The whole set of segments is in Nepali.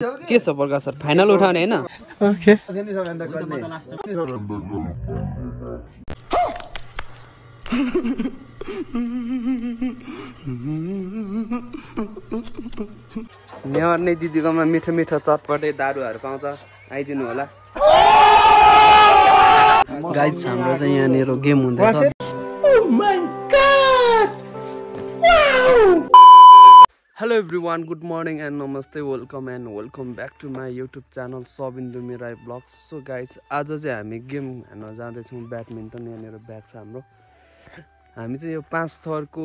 के छ प्रकाश सर फाइनल उठाउने हैन ओके नेवार नै दिदीकोमा मिठो मिठो चटपटे दारुहरू पाउँछ आइदिनु होला गाइस हाम्रो चाहिँ यहाँनिर गेम हुँदैछ Hello everyone, good morning and namaste, welcome back to my YouTube channel Sabindu Mirai Vlogs. So guys, आज चाहिँ हामी गेम हेर्न जाँदैछौँ ब्याडमिन्टन यहाँनिर ब्याग छ हाम्रो हामी चाहिँ यो 5 थरको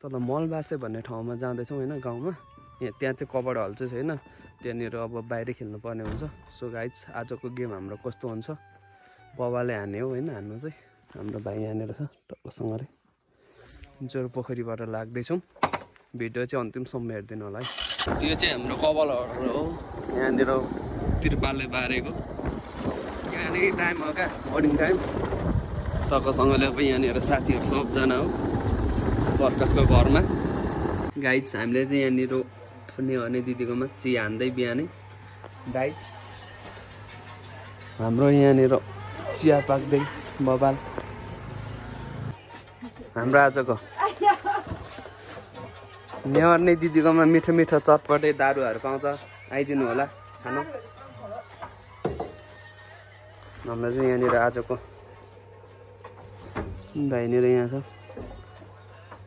तल मलबासे भन्ने ठाउँमा जाँदैछौँ हैन गाउँमा त्यहाँ चाहिँ कबड हल चाहिँ छैन त्यहाँनिर अब बाहिर खेल्नु पर्ने हुन्छ सो गाइज आजको गेम हाम्रो कस्तो हुन्छ बबाले हान्ने हो हैन हान्नु चाहिँ हाम्रो भाइ यहाँनिर छ टक्कसँगले जोर पोखरीबाट लाग्दैछौँ भिडियो चाहिँ अन्तिमसम्म हेर्दिनु होला है यो चाहिँ हाम्रो कबलहरू हो यहाँनिर तिरपालले बारेको यहाँनिर टाइम हो क्या बोर्डिङ टाइम टक्कसँगले अब यहाँनिर साथीहरू सबजना हो प्रकाशको घरमा गाइज हामीले चाहिँ यहाँनिर नेवाने दिदीकोमा चिया हान्दै बिहानै गाइज हाम्रो यहाँनिर चिया पाक्दै बबाल हाम्रो आजको नेवार नै दिदीकोमा मिठो मिठो चटपटे दारुहरू पाउँछ आइदिनु होला खानु हाम्रो चाहिँ यहाँनिर आजको भाइनिर यहाँ छ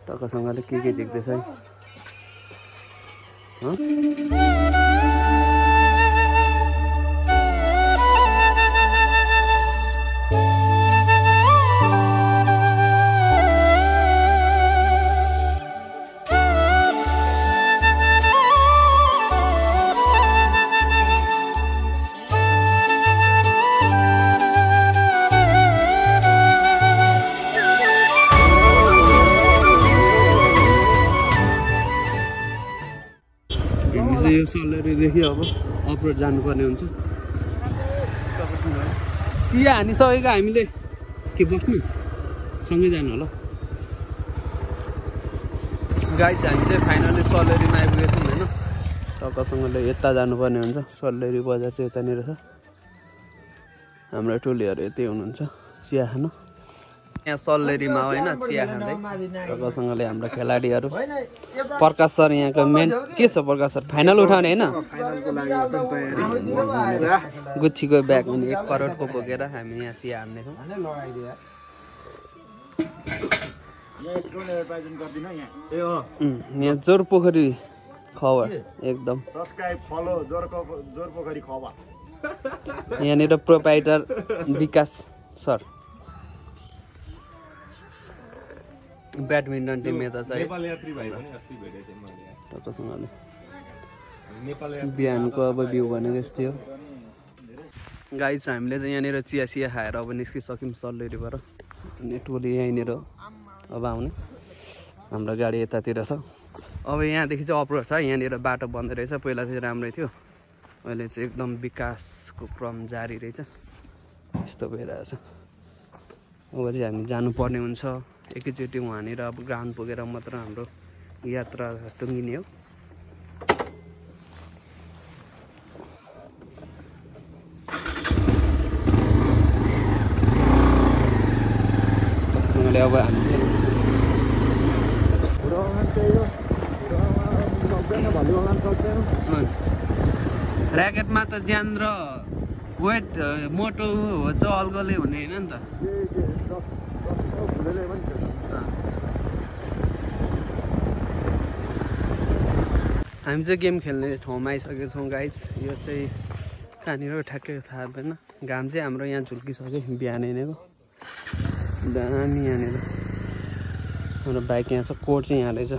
टक्कसँगले के झिक्दैछ है यो सलेरीदेखि अब अपरोड जानुपर्ने हुन्छ चिया हानिसकेको हामीले के बस्नु सँगै जानु होला गाइज हामी चाहिँ फाइनली सलेरीमा आइपुगेछौँ होइन टक्कसँगले यता जानुपर्ने हुन्छ सलेरी बजार चाहिँ यतानिर छ हाम्रो टोलीहरू यतै हुनुहुन्छ चिया खानु यहाँ सल्लेरीमा होइन चिया खाँदै टक्कसँगले हाम्रो खेलाडीहरू प्रकाश सर यहाँको मेन के छ प्रकाश सर फाइनल उठाउने हैन गुच्चीको ब्याग पनि 1 करोडको बोकेर हामी यहाँ चिया हान्दैछौँ यहाँ जोर पोखरी खबर एकदम यहाँनिर प्रोपाइटर विकास सर ब्याडमिन्टन टिम यता छ टक्कसँगले बिहानको अब भ्यू भनेको यस्तै हो गाइस हामीले चाहिँ यहाँनिर चिया सिया खाएर अब निस्किसक्यौँ सल्लेरीबाट अनि टोली यहीँनिर अब आउने हाम्रो गाडी यतातिर छ अब यहाँदेखि चाहिँ अपरोड छ यहाँनिर बाटो बन्द रहेछ पहिला चाहिँ राम्रै थियो अहिले चाहिँ एकदम विकासको क्रम जारी रहेछ यस्तो भइरहेछ अब चाहिँ हामी जानुपर्ने हुन्छ एकैचोटि वहाँनिर अब ग्राउन्ड पुगेर मात्र हाम्रो यात्रा टुङ्गिने हो सँगले अब हामी ऱ्याकेटमा त ज्यान र वेट मोटो हो चाहिँ अल्गलै हुने होइन नि त हामी चाहिँ गेम खेल्ने ठाउँमा आइसकेको छौँ गाइज यो चाहिँ कहाँनिर ठ्याक्कै थाहा भएन घाम चाहिँ हाम्रो यहाँ झुल्किसक्यो बिहानै नै दामी यहाँनिर हाम्रो बाइक यहाँ छ कोड चाहिँ यहाँ रहेछ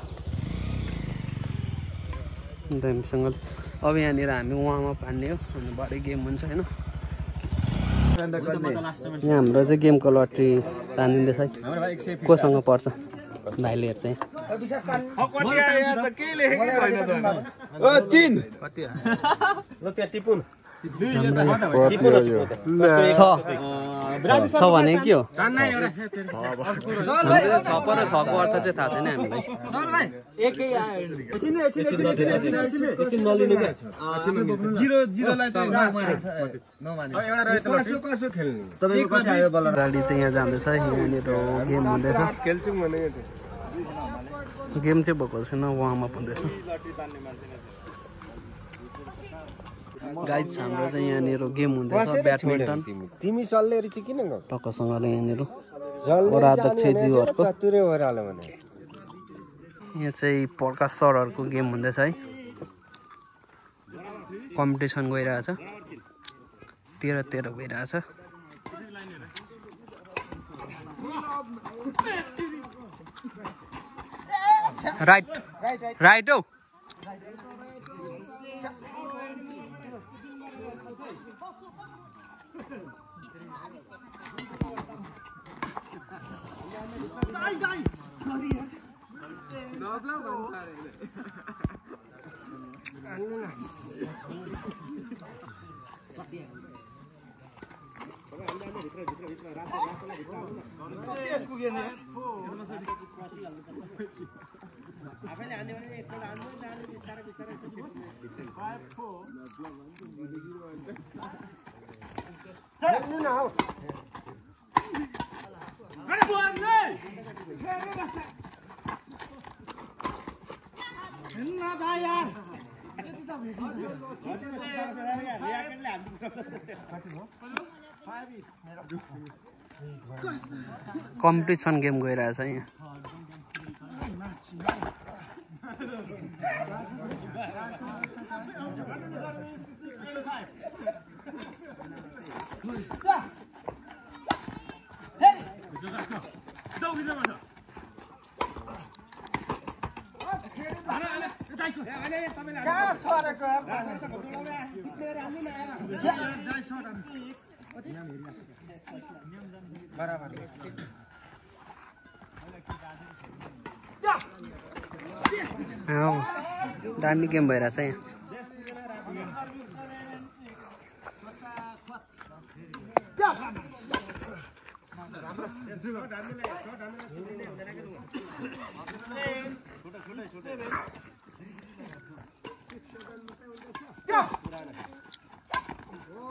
दामीसँग अब यहाँनिर हामी उहाँमा पार्ने हो अनि भरे गेम हुन्छ होइन यहाँ हाम्रो चाहिँ गेमको लट्री तानिँदैछ कोसँग पर्छ भाइले हेर्छ छ भने के हो? 6 पर 6 को अर्थ चाहिँ थाहा छैन हामीलाई। गाडी चाहिँ यहाँ जाँदैछ, यहाँनिर गेम हुँदैछ। गेम चाहिँ भएको छैन, वार्म अप हुँदैछ। गाइज हाम्रो चाहिँ यहाँनिर गेम हुँदैछ ब्याडमिन्टन। तिमी चल्ले रहेछ किन टक्कसँगले यहाँनिर यहाँ चाहिँ प्रकाश सरहरूको गेम हुँदैछ है। कम्पिटिसन गइरहेछ, 13-13 भइरहेछ। राइट राइट हो। कम्पिटिसन गेम गइरहेछ यहाँ। दामी गेम भइरहेछ यहाँ।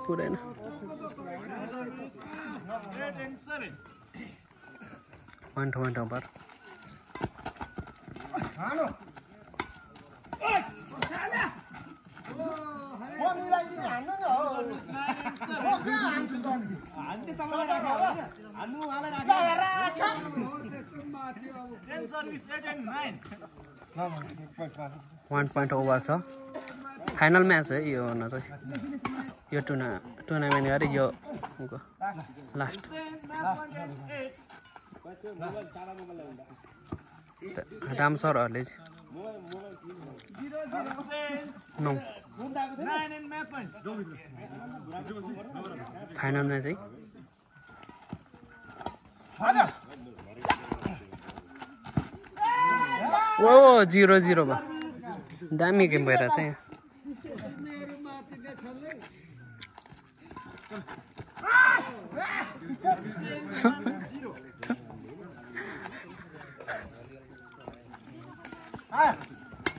पुरैन one to per one point over छ। फाइनल मैच है यो हुन चाहिँ। यो टुर्नामेन्ट गरे यो लास्ट राम सरहरूले 9 फाइनल मैच है। ओ 0-0 भयो। दामी गेम भइरहेछ यहाँ।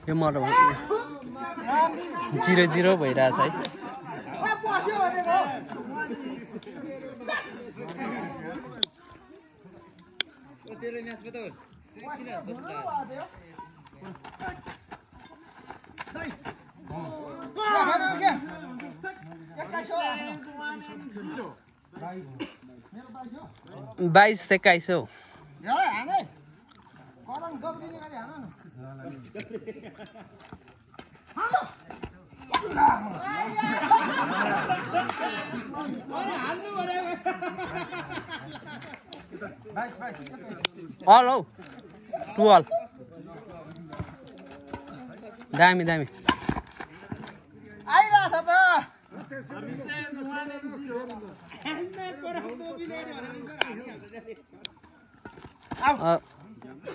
यो मर 0-0 भइरहेछ है। बाइस से 21 हो। ऑल हो 2 ऑल। दामी दामी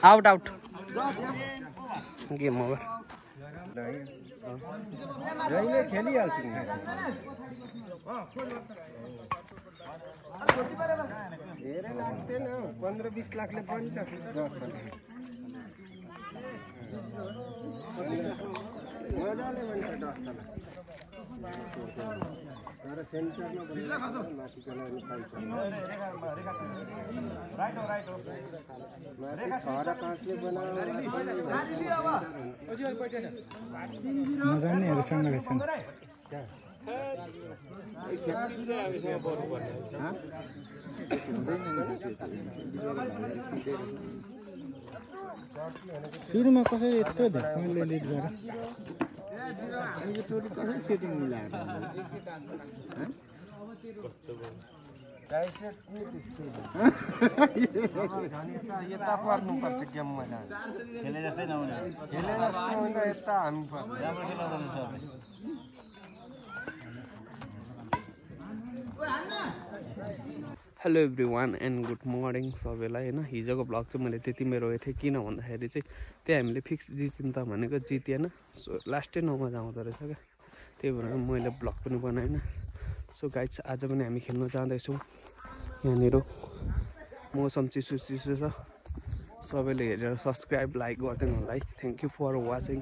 आउट आउट गेम ओभर। जहिले खेलिहाल्छु धेरै लाग्दैन 15-20 लाखले बन्छ 10 मजाले बन्छ 10 तर सेन्टरमा माथि चलाउनु पाइन्छ सारा काँचले नजान्नेहरूसँग रहेछन् सुरुमा कसरी यत्रो धेरै लिड गरे कसरी सेटिङ मिलाएर यता पर्नुपर्छ गेममा खेले जस्तै नहुने खेले जस्तो हुँदा यता हामी hello everyone and good morning सबैलाई होइन हिजोको ब्लग चाहिँ मैले त्यति मेरो थिएँ किन भन्दाखेरि चाहिँ त्यही हामीले फिक्स जित्यौँ त भनेको जितेन सो लास्टै नमजा आउँदो रहेछ क्या त्यही भएर मैले ब्लग पनि बनाएन सो गाइज आज पनि हामी खेल्न जाँदैछौँ यहाँनिर मौसम चिसो चिसो छ सबैले हेरेर सब्सक्राइब लाइक गरिदिनु होला है थ्याङ्क यू फर वाचिङ